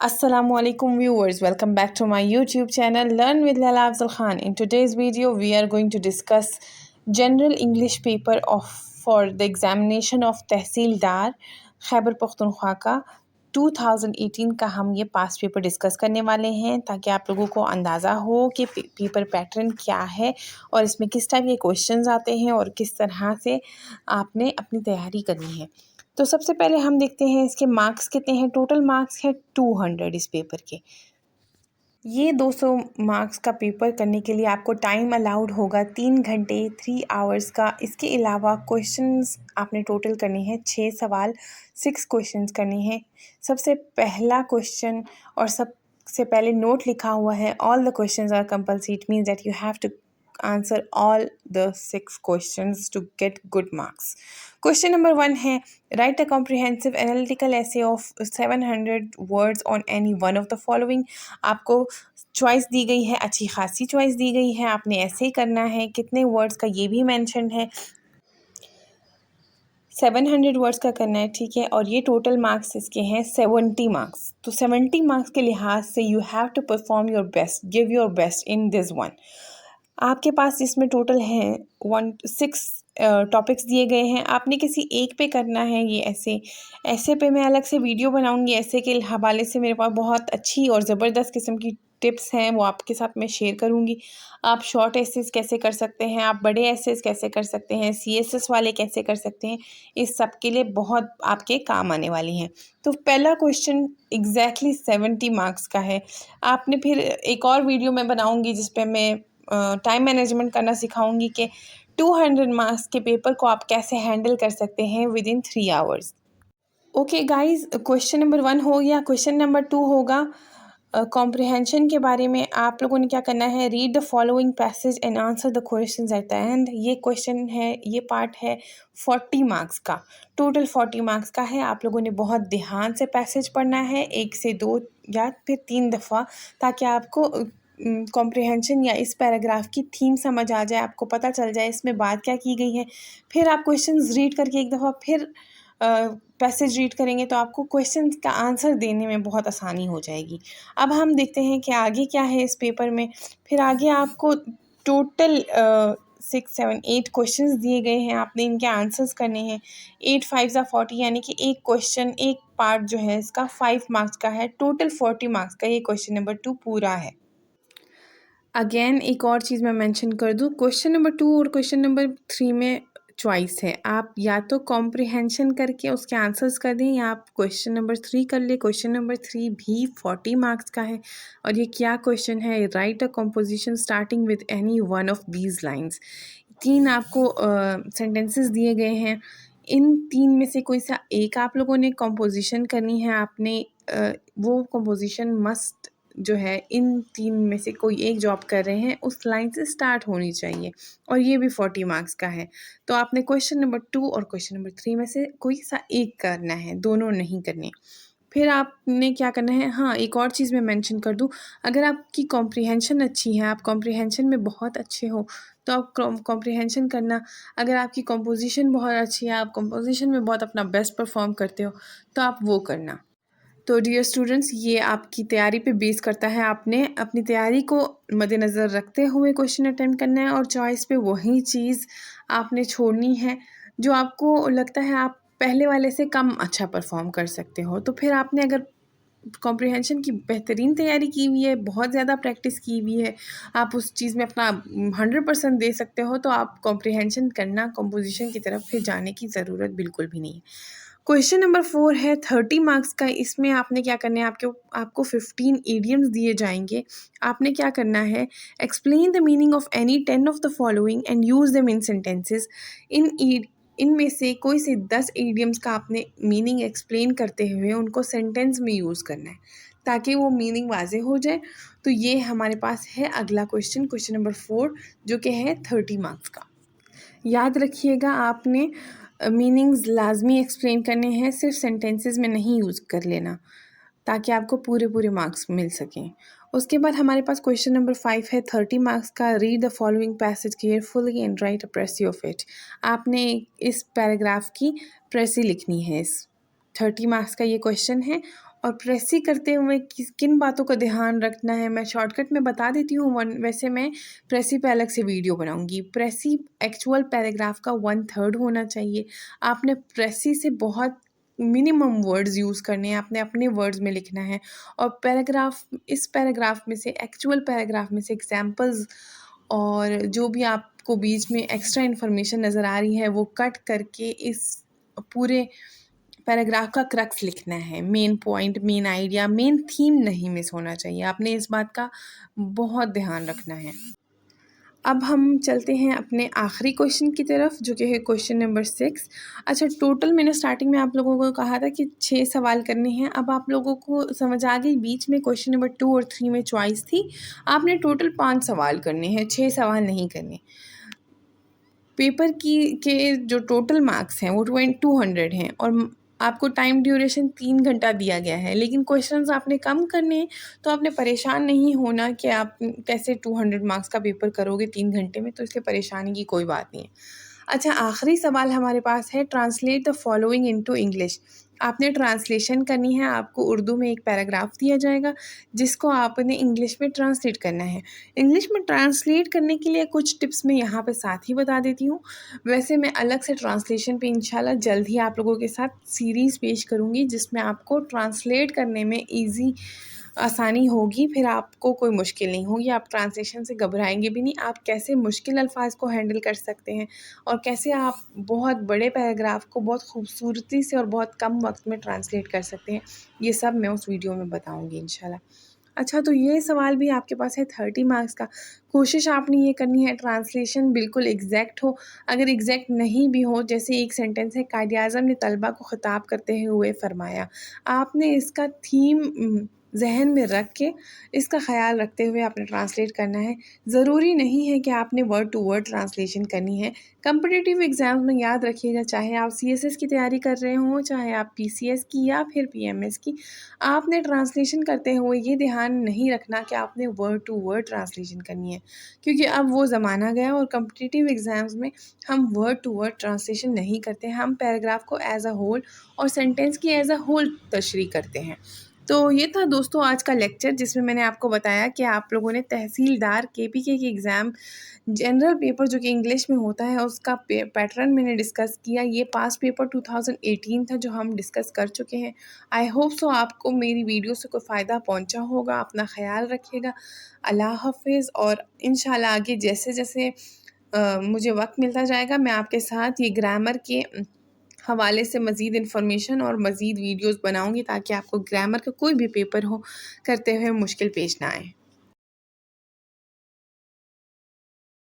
Assalamualaikum viewers, welcome back to my YouTube channel Learn with Laila Afzal Khan. In today's video we are going to discuss general English paper for the examination of तहसीलदार खैबर पख्तूनख्वा का 2018 का हम ये पास paper discuss करने वाले हैं ताकि आप लोगों को अंदाज़ा हो कि पेपर पैटर्न क्या है और इसमें किस टाइप के क्वेश्चंस आते हैं और किस तरह से आपने अपनी तैयारी करनी है। तो सबसे पहले हम देखते हैं इसके मार्क्स कितने हैं। टोटल मार्क्स है 200 इस पेपर के। ये 200 मार्क्स का पेपर करने के लिए आपको टाइम अलाउड होगा 3 घंटे 3 आवर्स का। इसके अलावा क्वेश्चंस आपने टोटल करने हैं 6 सवाल 6 क्वेश्चंस करने हैं। सबसे पहला क्वेश्चन और सबसे पहले नोट लिखा हुआ है all the questions are compulsory. It means that you have to answer all the 6 questions to get good marks. Question number 1 है write a comprehensive analytical essay of 700 words on any one of the following। आपको choice दी गई है, अच्छी खासी choice दी गई है, आपने ऐसे करना है। कितने वर्ड्स का ये भी मेंशन है, 700 वर्ड्स का करना है, ठीक है। और ये टोटल मार्क्स इसके हैं 70 मार्क्स। तो 70 मार्क्स के लिहाज से you have to perform your best, give your best in this one. आपके पास इसमें टोटल हैं 6 टॉपिक्स दिए गए हैं, आपने किसी एक पे करना है। ये ऐसे पे मैं अलग से वीडियो बनाऊंगी। ऐसे के हवाले से मेरे पास बहुत अच्छी और ज़बरदस्त किस्म की टिप्स हैं, वो आपके साथ मैं शेयर करूंगी। आप शॉर्ट एसेस कैसे कर सकते हैं, आप बड़े एसेस कैसे कर सकते हैं, CSS वाले कैसे कर सकते हैं, इस सब के लिए बहुत आपके काम आने वाली हैं। तो पहला क्वेश्चन एग्जैक्टली 70 मार्क्स का है। आपने फिर एक और वीडियो मैं बनाऊंगी जिस पे मैं टाइम मैनेजमेंट करना सिखाऊंगी कि 200 मार्क्स के पेपर को आप कैसे हैंडल कर सकते हैं with in 3 hours. Okay guys, question number 1 हो गया। क्वेश्चन नंबर 2 होगा कॉम्प्रिहेंशन के बारे में। आप लोगों ने क्या करना है, read the following passage and answer the questions at the end. ये क्वेश्चन है, ये पार्ट है 40 मार्क्स का। टोटल 40 मार्क्स का है। आप लोगों ने बहुत ध्यान से पैसेज पढ़ना है, 1 से 2 या फिर 3 दफ़ा, ताकि आपको कॉम्प्रिहेंशन या इस पैराग्राफ की थीम समझ आ जाए, आपको पता चल जाए इसमें बात क्या की गई है। फिर आप क्वेश्चंस रीड करके एक दफ़ा फिर पैसेज रीड करेंगे तो आपको क्वेश्चन का आंसर देने में बहुत आसानी हो जाएगी। अब हम देखते हैं कि आगे क्या है इस पेपर में। फिर आगे आपको टोटल 6 7 8 क्वेश्चंस दिए गए हैं, आपने इनके आंसर्स करने हैं। 8 5 40 यानी कि एक क्वेश्चन, एक पार्ट जो है इसका 5 मार्क्स का है। टोटल 40 मार्क्स का ये क्वेश्चन नंबर 2 पूरा है। अगेन एक और चीज़ मैं मेंशन कर दूँ, क्वेश्चन नंबर 2 और क्वेश्चन नंबर 3 में चॉइस है। आप या तो कॉम्प्रिहेंशन करके उसके आंसर्स कर दें या आप क्वेश्चन नंबर 3 कर ले। क्वेश्चन नंबर 3 भी 40 मार्क्स का है। और ये क्या क्वेश्चन है, right a composition starting with any one of these lines. 3 आपको सेंटेंसेस दिए गए हैं, इन 3 में से कोई सा एक आप लोगों ने कंपोजिशन करनी है। आपने वो कंपोजिशन मस्ट जो है इन 3 में से कोई एक जो आप कर रहे हैं उस लाइन से स्टार्ट होनी चाहिए, और ये भी 40 मार्क्स का है। तो आपने क्वेश्चन नंबर 2 और क्वेश्चन नंबर 3 में से कोई सा एक करना है, दोनों नहीं करने। फिर आपने क्या करना है, हाँ एक और चीज़ मैं मेंशन कर दूँ, अगर आपकी कॉम्प्रिहेंशन अच्छी है, आप कॉम्प्रिहेंशन में बहुत अच्छे हो तो आप कॉम्प्रिहेंशन करना। अगर आपकी कंपोजिशन बहुत अच्छी है, आप कंपोजिशन में बहुत अपना बेस्ट परफॉर्म करते हो तो आप वो करना। तो डियर स्टूडेंट्स, ये आपकी तैयारी पे बेस करता है। आपने अपनी तैयारी को मद्देनज़र रखते हुए क्वेश्चन अटेम्प्ट करना है और चॉइस पे वही चीज़ आपने छोड़नी है जो आपको लगता है आप पहले वाले से कम अच्छा परफॉर्म कर सकते हो। तो फिर आपने अगर कॉम्प्रिहेंशन की बेहतरीन तैयारी की हुई है, बहुत ज़्यादा प्रैक्टिस की हुई है, आप उस चीज़ में अपना 100% दे सकते हो, तो आप कॉम्प्रिहेंशन करना, कंपोजिशन की तरफ फिर जाने की ज़रूरत बिल्कुल भी नहीं है। क्वेश्चन नंबर 4 है 30 मार्क्स का। इसमें आपने क्या करना है, आपको 15 इडियम्स दिए जाएंगे। आपने क्या करना है, explain the meaning of any 10 of the following and use them in sentences. इनमें से कोई से 10 इडियम्स का आपने मीनिंग एक्सप्लेन करते हुए उनको सेंटेंस में यूज़ करना है ताकि वो मीनिंग वाजे हो जाए। तो ये हमारे पास है अगला क्वेश्चन, क्वेश्चन नंबर 4, जो कि है 30 मार्क्स का। याद रखिएगा, आपने मीनिंग्स लाजमी एक्सप्लेन करने हैं, सिर्फ सेंटेंसेस में नहीं यूज़ कर लेना ताकि आपको पूरे मार्क्स मिल सकें। उसके बाद हमारे पास क्वेश्चन नंबर 5 है 30 मार्क्स का। Read the following passage carefully and write a precis of it. आपने इस पैराग्राफ की प्रेसी लिखनी है। इस 30 मार्क्स का ये क्वेश्चन है और प्रेसी करते हुए किन बातों का ध्यान रखना है मैं शॉर्टकट में बता देती हूँ। वैसे मैं प्रेसी पे अलग से वीडियो बनाऊँगी। प्रेसी एक्चुअल पैराग्राफ का 1/3 होना चाहिए। आपने प्रेसी से बहुत मिनिमम वर्ड्स यूज़ करने हैं, आपने अपने वर्ड्स में लिखना है। और इस पैराग्राफ में से एक्चुअल पैराग्राफ में से एग्जाम्पल्स और जो भी आपको बीच में एक्स्ट्रा इन्फॉर्मेशन नज़र आ रही है वो कट करके इस पूरे पैराग्राफ का क्रक्स लिखना है। Main point, main idea, main theme नहीं मिस होना चाहिए। आपने इस बात का बहुत ध्यान रखना है। अब हम चलते हैं अपने आखिरी क्वेश्चन की तरफ, जो कि है क्वेश्चन नंबर 6। अच्छा, टोटल मैंने स्टार्टिंग में आप लोगों को कहा था कि 6 सवाल करने हैं। अब आप लोगों को समझ आ गई, बीच में क्वेश्चन नंबर 2 और 3 में चॉइस थी। आपने टोटल 5 सवाल करने हैं, 6 सवाल नहीं करने। पेपर के जो टोटल मार्क्स हैं वो 200 हैं और आपको टाइम ड्यूरेशन 3 घंटा दिया गया है। लेकिन क्वेश्चंस आपने कम करने हैं, तो आपने परेशान नहीं होना कि आप कैसे 200 मार्क्स का पेपर करोगे 3 घंटे में, तो इसलिए परेशानी की कोई बात नहीं है। अच्छा, आखिरी सवाल हमारे पास है, translate the following into English. आपने ट्रांसलेशन करनी है। आपको उर्दू में एक पैराग्राफ दिया जाएगा जिसको आपने इंग्लिश में ट्रांसलेट करना है। इंग्लिश में ट्रांसलेट करने के लिए कुछ टिप्स मैं यहाँ पे साथ ही बता देती हूँ। वैसे मैं अलग से ट्रांसलेशन पे इंशाल्लाह जल्द ही आप लोगों के साथ सीरीज़ पेश करूँगी जिसमें आपको ट्रांसलेट करने में आसानी होगी। फिर आपको कोई मुश्किल नहीं होगी, आप ट्रांसलेशन से घबराएंगे भी नहीं। आप कैसे मुश्किल अल्फाज को हैंडल कर सकते हैं और कैसे आप बहुत बड़े पैराग्राफ को बहुत खूबसूरती से और बहुत कम वक्त में ट्रांसलेट कर सकते हैं, ये सब मैं उस वीडियो में बताऊंगी इंशाल्लाह। अच्छा, तो ये सवाल भी आपके पास है 30 मार्क्स का। कोशिश आपने ये करनी है ट्रांसलेशन बिल्कुल एग्जैक्ट हो। अगर एग्जैक्ट नहीं भी हो, जैसे एक सेंटेंस है, कायद आज़म ने तलबा को ख़िताब करते हुए फ़रमाया, आपने इसका थीम जहन में रख के इसका ख़याल रखते हुए आपने ट्रांसलेट करना है। ज़रूरी नहीं है कि आपने वर्ड टू वर्ड ट्रांसलेशन करनी है। कम्पिटिटिव एग्ज़ाम में याद रखिएगा, चाहे आप CSS की तैयारी कर रहे हों, चाहे आप PCS की या फिर PMS की, आपने ट्रांसलेशन करते हुए ये ध्यान नहीं रखना कि आपने वर्ड टू वर्ड ट्रांसलेशन करनी है, क्योंकि अब वो ज़माना गया और कम्पिटिटिव एग्ज़ाम्स में हम वर्ड टू वर्ड ट्रांसलेशन नहीं करते। हम पैराग्राफ को एज अ होल और सेंटेंस की एज अ होल तशरीह करते हैं। तो ये था दोस्तों आज का लेक्चर, जिसमें मैंने आपको बताया कि आप लोगों ने तहसीलदार KPK की एग्ज़ाम जनरल पेपर जो कि इंग्लिश में होता है उसका पैटर्न मैंने डिस्कस किया। ये पास पेपर 2018 था जो हम डिस्कस कर चुके हैं। आई होप सो आपको मेरी वीडियो से कोई फ़ायदा पहुंचा होगा। अपना ख़याल रखिएगा। अल्लाह हाफ़िज़। और इंशाल्लाह आगे जैसे जैसे मुझे वक्त मिलता जाएगा मैं आपके साथ ये ग्रामर के हवाले से मज़ीद इन्फॉर्मेशन और मज़ीद वीडियोस बनाऊंगी ताकि आपको ग्रामर का कोई भी पेपर हो करते हुए मुश्किल पेश ना आए।